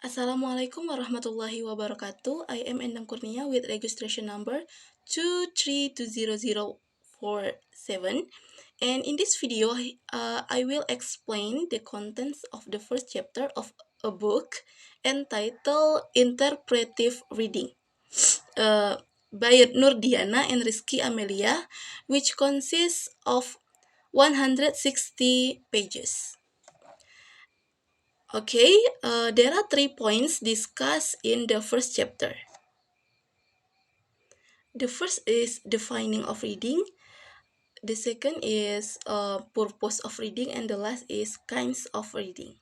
Assalamualaikum warahmatullahi wabarakatuh. I am Endang Kurnia with registration number 2320047. And in this video, I will explain the contents of the first chapter of a book entitled Interpretive Reading by Nurdiana and Rizki Amelia, which consists of 160 pages. Okay, there are 3 points discussed in the first chapter. The first is defining of reading. The second is purpose of reading, and the last is kinds of reading.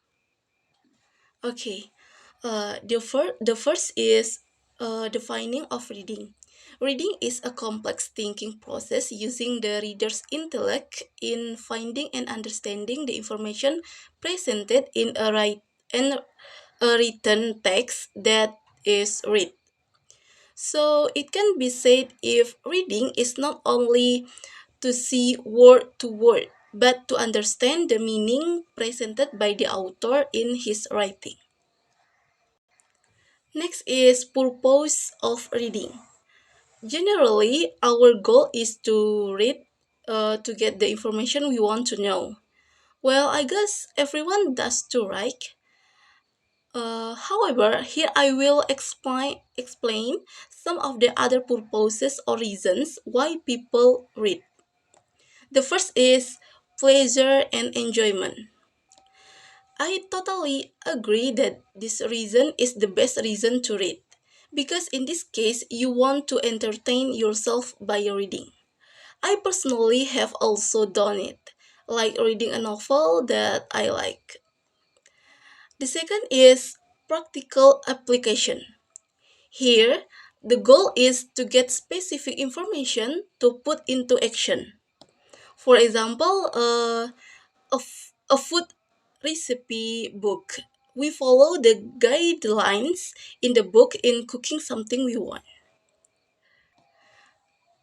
Okay, the first is defining of reading. Reading is a complex thinking process using the reader's intellect in finding and understanding the information presented in a written text that is read. So it can be said if reading is not only to see word to word, but to understand the meaning presented by the author in his writing. Next is purpose of reading. Generally, our goal is to read to get the information we want to know. Well, I guess everyone does too, right? However, here I will explain some of the other purposes or reasons why people read. The first is pleasure and enjoyment. I totally agree that this reason is the best reason to read, because in this case you want to entertain yourself by reading. I personally have also done it, like reading a novel that I like. The second is practical application. Here, the goal is to get specific information to put into action. For example, a food recipe book. We follow the guidelines in the book in cooking something we want.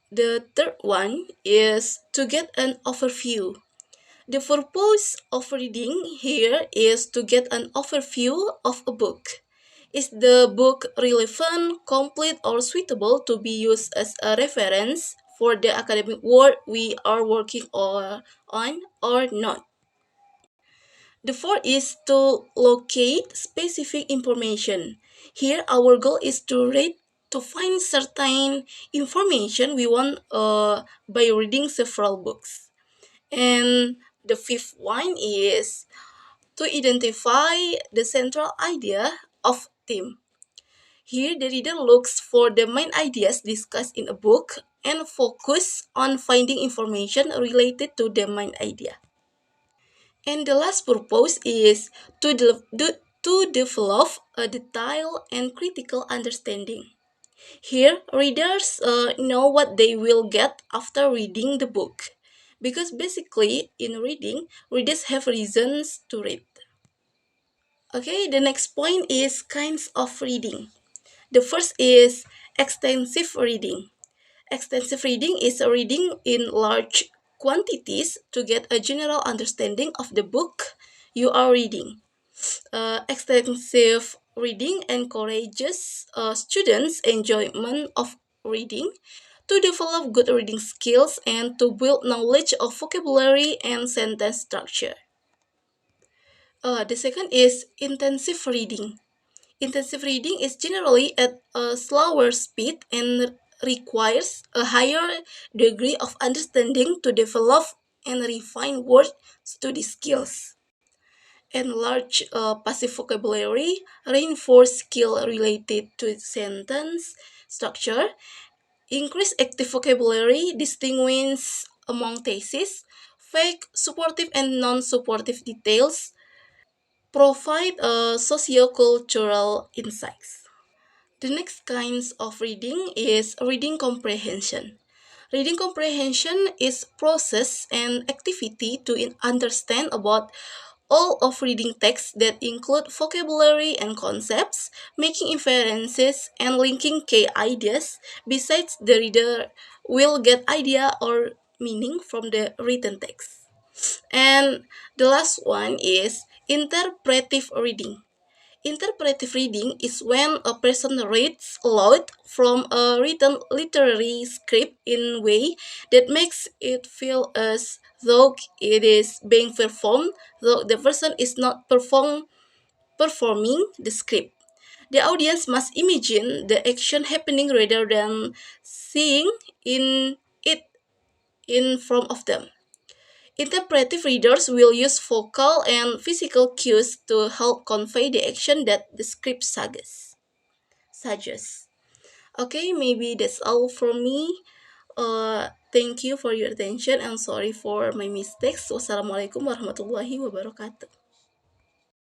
The third one is to get an overview. The purpose of reading here is to get an overview of a book. Is the book relevant, complete, or suitable to be used as a reference for the academic work we are working on or not? The fourth is to locate specific information. Here, our goal is to read to find certain information we want by reading several books. And the fifth one is to identify the central idea of theme. Here, the reader looks for the main ideas discussed in a book and focus on finding information related to the main idea. And the last purpose is to develop a detailed and critical understanding. Here, readers know what they will get after reading the book. Because basically, in reading, readers have reasons to read. Okay, the next point is kinds of reading. The first is extensive reading. Extensive reading is a reading in large quantities to get a general understanding of the book you are reading. Extensive reading encourages students' enjoyment of reading, to develop good reading skills, and to build knowledge of vocabulary and sentence structure. The second is intensive reading. Intensive reading is generally at a slower speed and requires a higher degree of understanding to develop and refine word study skills. Enlarge passive vocabulary, reinforce skill related to sentence structure, increase active vocabulary, distinguish among theses, fake, supportive, and non-supportive details, provide sociocultural insights. The next kinds of reading is reading comprehension. Reading comprehension is process and activity to understand about all of reading texts that include vocabulary and concepts, making inferences and linking key ideas. Besides, the reader will get idea or meaning from the written text. And the last one is interpretive reading. Interpretive reading is when a person reads aloud from a written literary script in a way that makes it feel as though it is being performed, though the person is not performing the script. The audience must imagine the action happening rather than seeing in it in front of them. Interpretive readers will use vocal and physical cues to help convey the action that the script suggests. Okay, maybe that's all from me. Thank you for your attention and sorry for my mistakes. Wassalamualaikum warahmatullahi wabarakatuh.